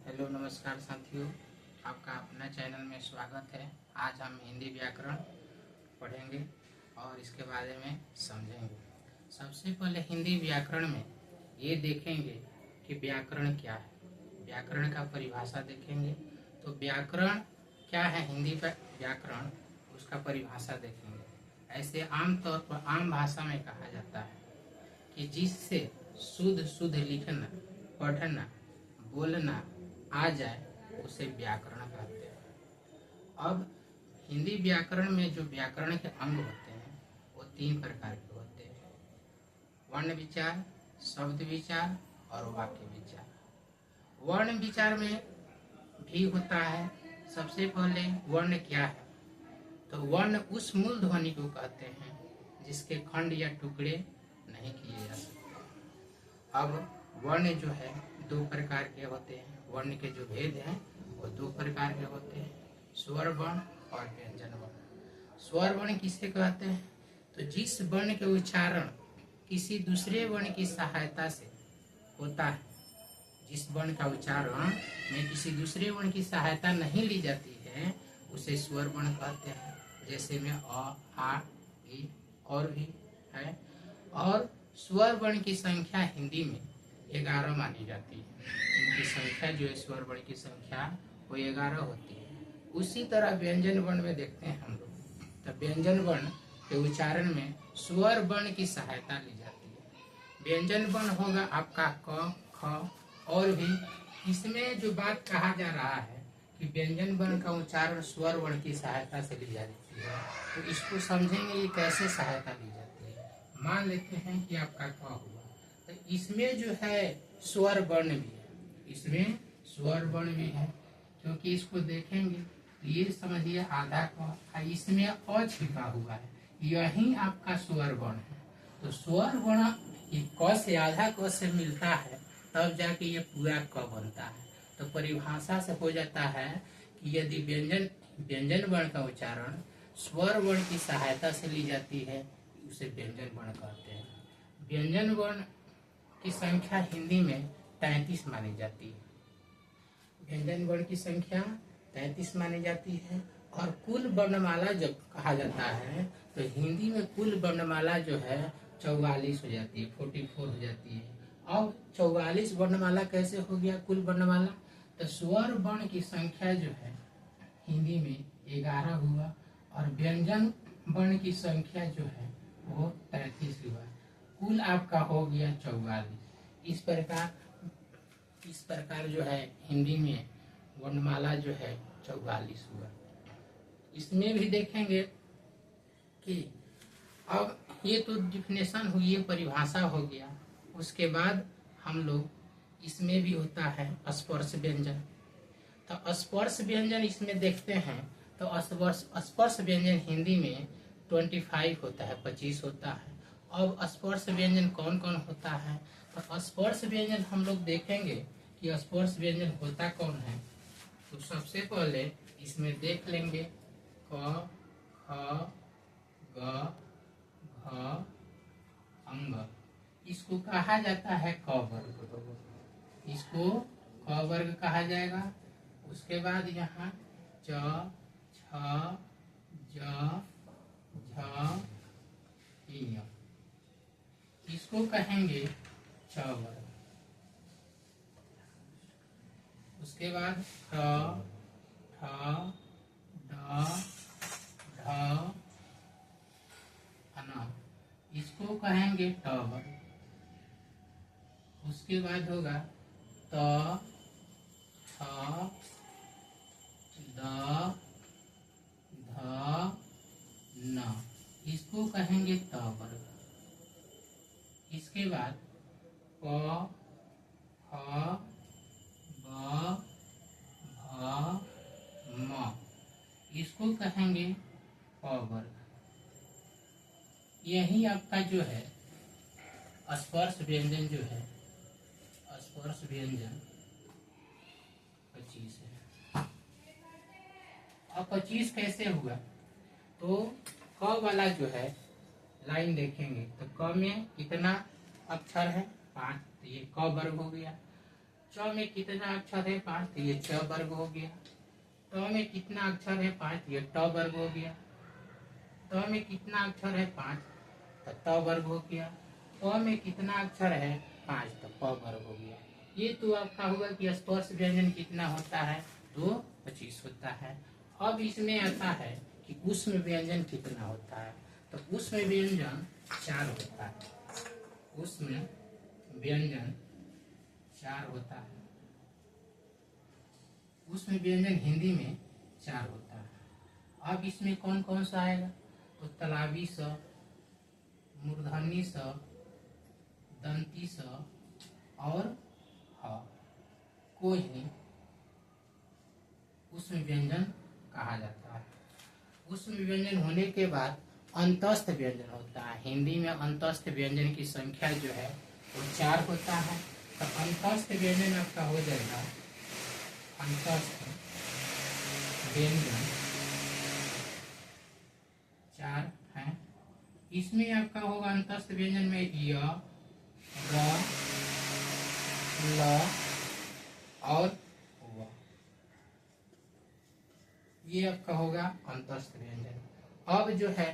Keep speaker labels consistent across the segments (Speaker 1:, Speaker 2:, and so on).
Speaker 1: Hello नमस्कार साथियों, आपका अपना चैनल में स्वागत है। आज हम हिंदी व्याकरण पढ़ेंगे और इसके बारे में समझेंगे। सबसे पहले हिंदी व्याकरण में ये देखेंगे कि व्याकरण क्या है। व्याकरण का परिभाषा देखेंगे तो व्याकरण क्या है, हिंदी का व्याकरण उसका परिभाषा देखेंगे। ऐसे आम तौर पर आम भाषा में कहा जाता है कि जिससे शुद्ध शुद्ध लिखना, पढ़ना, बोलना आ जाए उसे व्याकरण कहते हैं। अब हिंदी व्याकरण में जो व्याकरण के अंग होते हैं वो 3 प्रकार के होते हैं: वर्ण विचार, शब्द विचार और वाक्य विचार। वर्ण विचार में भी होता है। सबसे पहले वर्ण क्या है, तो वर्ण उस मूल ध्वनि को कहते हैं जिसके खंड या टुकड़े नहीं किए जा सकते। अब वर्ण जो है 2 प्रकार के होते हैं। वर्ण के जो भेद हैं वो 2 प्रकार के होते हैं: स्वर वर्ण और व्यंजन वर्ण। स्वर वर्ण किसे कहते हैं, तो जिस वर्ण के उच्चारण किसी दूसरे वर्ण की सहायता से होता है, जिस वर्ण का उच्चारण में किसी दूसरे वर्ण की सहायता नहीं ली जाती है उसे स्वर वर्ण कहते हैं। जैसे में अ, आ, इ और भी है। और स्वर वर्ण की संख्या हिंदी में 11 मानी जाती है। इनकी संख्या जो है, स्वर वर्ण की संख्या वो 11 होती है। उसी तरह व्यंजन वर्ण में देखते हैं हम लोग, तो व्यंजन वर्ण के उच्चारण में स्वर वर्ण की सहायता ली जाती है। व्यंजन वर्ण होगा आपका क, ख और भी। इसमें जो बात कहा जा रहा है कि व्यंजन वर्ण का उच्चारण स्वर वर्ण की सहायता से ली जाती है, तो इसको समझेंगे ये कैसे सहायता ली जाती है। मान लेते हैं कि आपका क हुआ, तो इसमें जो है स्वर वर्ण भी है, इसमें स्वर वर्ण भी है, क्योंकि इसको देखेंगे ये समझिए आधा क, इसमें अ छिपा हुआ है, यही आपका स्वर वर्ण है। तो स्वर वर्ण ये क से आधा क से मिलता है तब जाके ये पूरा क बनता है। तो परिभाषा से हो जाता है कि यदि व्यंजन वर्ण का उच्चारण स्वर वर्ण की सहायता से ली जाती है उसे व्यंजन वर्ण कहते हैं। व्यंजन वर्ण की संख्या हिंदी में 33 मानी जाती है। व्यंजन वर्ण की संख्या 33 मानी जाती है। और कुल वर्णमाला जब कहा जाता है तो हिंदी में कुल वर्णमाला जो है 44 हो जाती है, 44 हो जाती है। अब 44 वर्णमाला कैसे हो गया कुल वर्णमाला, तो स्वर वर्ण की संख्या जो है हिंदी में 11 हुआ और व्यंजन वर्ण की संख्या जो है वो 33 हुआ। कुल आपका हो गया 44। इस प्रकार जो है हिंदी में वर्णमाला जो है 44 हुआ। इसमें भी देखेंगे कि अब ये तो डिफिनेशन हुई, ये परिभाषा हो गया। उसके बाद हम लोग इसमें भी होता है स्पर्श व्यंजन। तो स्पर्श व्यंजन इसमें देखते हैं तो स्पर्श व्यंजन हिंदी में 25 होता है, 25 होता है। अब स्पर्श व्यंजन कौन कौन होता है, तो स्पर्श व्यंजन हम लोग देखेंगे कि स्पर्श व्यंजन होता कौन है। तो सबसे पहले इसमें देख लेंगे क, ख, ग, घ, अंग। इसको कहा जाता है क वर्ग, इसको क वर्ग कहा जाएगा। उसके बाद यहाँ च, छ, ज, झ, य, इसको कहेंगे च वर्ग। उसके बाद ठ, ठ, ड, ढ, न, इसको कहेंगे ट वर्ग। उसके बाद होगा त, थ, द, ध, न, इसको कहेंगे त वर्ग। इसके बाद प, फ, ब, भ, म, इसको कहेंगे प वर्ग। यही आपका जो है स्पर्श व्यंजन जो है, स्पर्श व्यंजन 25 है। अब 25 कैसे हुआ, तो क वाला जो है लाइन देखेंगे तो क में कितना अक्षर है 5, तो ये क वर्ग हो गया। च में कितना अक्षर है 5, तो ये च वर्ग हो गया। ट में कितना अक्षर है 5, ये ट वर्ग हो गया। त में कितना अक्षर है 5, तो त वर्ग हो गया। प में कितना अक्षर है 5, तो प वर्ग हो गया। ये तो आपका होगा कि स्पर्श व्यंजन कितना होता है, तो 25 होता है। अब इसमें आता है कि ऊष्म व्यंजन कितना होता है, तो ऊष्म व्यंजन 4 होता है। ऊष्म व्यंजन 4 होता है। ऊष्म व्यंजन हिंदी में 4 होता है। अब इसमें कौन कौन सा आएगा, तो तालाबी स, मूर्धनी स, दंती स और ह को ही ऊष्म व्यंजन कहा जाता है। ऊष्म व्यंजन होने के बाद अंतस्थ व्यंजन होता है। हिंदी में अंतस्थ व्यंजन की संख्या जो है वो 4 होता है। तो अंतस्थ व्यंजन आपका हो जाएगा, अंतस्थ व्यंजन 4 है। इसमें आपका होगा अंतस्थ व्यंजन में य, र, ल और व, ये आपका होगा अंतस्थ व्यंजन। अब जो है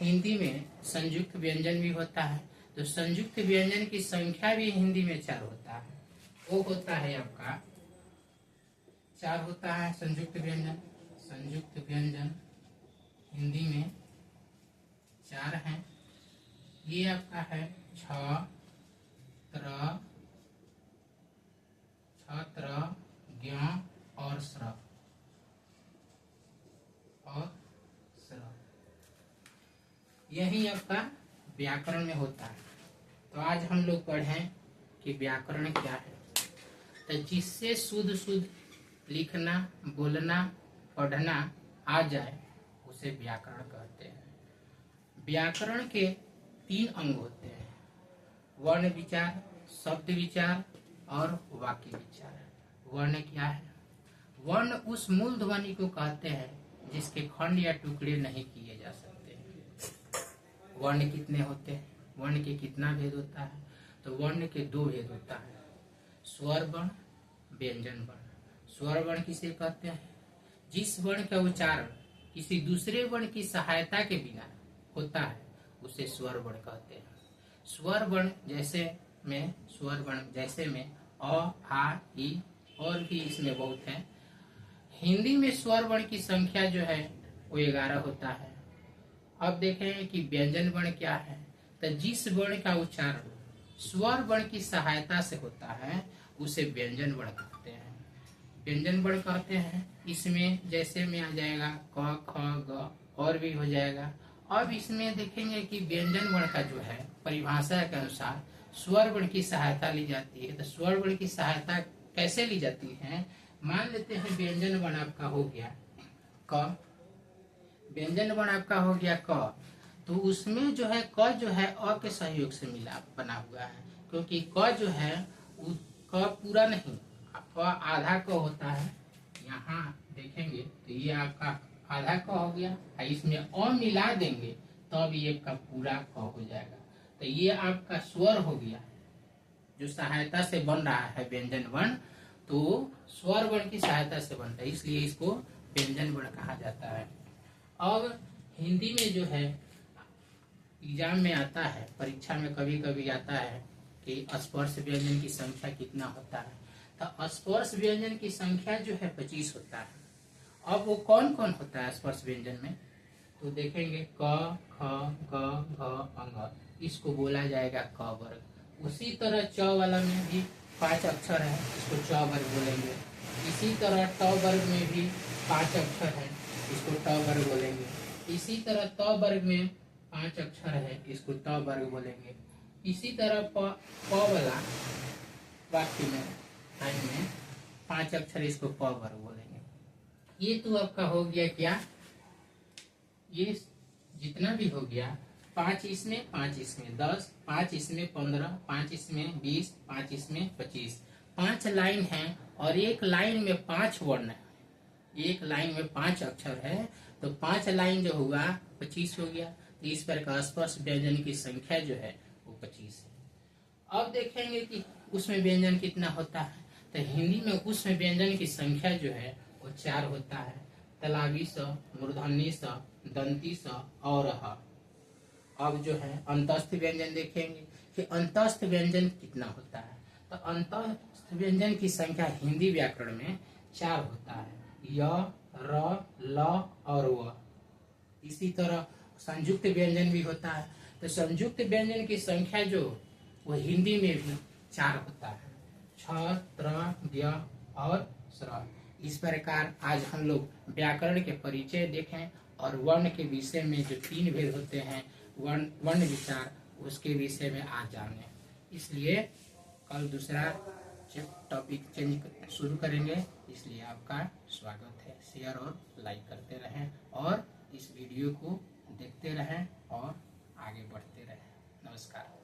Speaker 1: हिंदी में संयुक्त व्यंजन भी होता है। तो संयुक्त व्यंजन की संख्या भी हिंदी में 4 होता है। वो होता है आपका 4 होता है संयुक्त व्यंजन। संयुक्त व्यंजन हिंदी में 4 है। ये आपका है छ, त्र, ज्ञ और स्र यही आपका व्याकरण में होता है। तो आज हम लोग पढ़ें कि व्याकरण क्या है। तो जिससे शुद्ध शुद्ध लिखना, बोलना, पढ़ना आ जाए उसे व्याकरण कहते हैं। व्याकरण के 3 अंग होते हैं, वर्ण विचार, शब्द विचार और वाक्य विचार। वर्ण क्या है? वर्ण उस मूल ध्वनि को कहते हैं जिसके खंड या टुकड़े नहीं किए जा सकते। वर्ण कितने होते हैं? वर्ण के कितना भेद होता है? तो वर्ण के 2 भेद होता है, स्वर वर्ण, व्यंजन वर्ण। स्वर वर्ण किसे कहते हैं? जिस वर्ण का उच्चारण किसी दूसरे वर्ण की सहायता के बिना होता है उसे स्वर वर्ण कहते हैं। स्वर वर्ण जैसे में अ, आ, ई और भी इसमें बहुत है। हिंदी में स्वर वर्ण की संख्या जो है वो 11 होता है। अब देखें कि व्यंजन वर्ण क्या है। तो जिस वर्ण का उच्चारण स्वर वर्ण की सहायता से होता है उसे व्यंजन वर्ण कहते हैं। व्यंजन वर्ण कहते हैं। इसमें जैसे में आ जाएगा क, ख, ग और भी हो जाएगा। अब इसमें देखेंगे कि व्यंजन वर्ण का जो है परिभाषा के अनुसार स्वर वर्ण की सहायता ली जाती है। तो स्वर वर्ण की सहायता कैसे ली जाती है? मान लेते हैं व्यंजन वर्ण आपका हो गया क, व्यंजन वर्ण आपका हो गया क, तो उसमें जो है क जो है अ के सहयोग से मिला बना हुआ है, क्योंकि क जो है क पूरा नहीं, क आधा क होता है। यहाँ देखेंगे तो ये आपका आधा क हो गया, इसमें अ मिला देंगे तब ये का पूरा क हो जाएगा। तो ये आपका स्वर हो गया जो सहायता से बन रहा है व्यंजन वर्ण, तो स्वर वर्ण की सहायता से बनता है, इसलिए इसको व्यंजन वर्ण कहा जाता है। अब हिंदी में जो है एग्जाम में आता है, परीक्षा में कभी कभी आता है कि स्पर्श व्यंजन की संख्या कितना होता है। तो स्पर्श व्यंजन की संख्या जो है 25 होता है। अब वो कौन कौन होता है स्पर्श व्यंजन में? तो देखेंगे क, ख, ग, घ, अंग, इसको बोला जाएगा क वर्ग। उसी तरह च वाला में भी 5 अक्षर है, इसको च वर्ग बोलेंगे। इसी तरह ट वर्ग में भी 5 अक्षर है, इसको ट वर्ग बोलेंगे। इसी तरह त वर्ग में 5 अक्षर है, इसको त वर्ग बोलेंगे। इसी तरह प वाला वाक्य में 5 अक्षर, इसको प वर्ग बोलेंगे। ये तो आपका हो गया क्या, ये जितना भी हो गया 5 इसमें, 5 इसमें 10, 5 इसमें 15, 5 इसमें 20, 5 इसमें 25। 5 लाइन है और एक लाइन में 5 वर्ण है, एक लाइन में 5 अक्षर है, तो 5 लाइन जो हुआ 25 हो गया। तो इस प्रकार स्पर्श व्यंजन की संख्या जो है वो 25 है। अब देखेंगे कि उसमें व्यंजन कितना होता है। तो हिंदी में उसमें व्यंजन की संख्या जो है वो 4 होता है। तलावी स, मूर्धन्य स, दंती स और ह। अब जो है अंतस्थ व्यंजन देखेंगे कि अंतस्थ व्यंजन कितना होता है। तो अंतस्थ व्यंजन की संख्या हिंदी व्याकरण में 4 होता है, य, र, ल और व। इसी तरह संयुक्त व्यंजन भी होता है। तो संयुक्त व्यंजन की संख्या जो वो हिंदी में भी 4 होता है, छ, त्र, ज्ञ और स्र। इस प्रकार आज हम लोग व्याकरण के परिचय देखें और वर्ण के विषय में जो 3 भेद होते हैं, वर्ण विचार, उसके विषय में आज जाने। इसलिए कल दूसरा टॉपिक चेंज शुरू करेंगे। इसलिए आपका स्वागत है। शेयर और लाइक करते रहें और इस वीडियो को देखते रहें और आगे बढ़ते रहें। नमस्कार।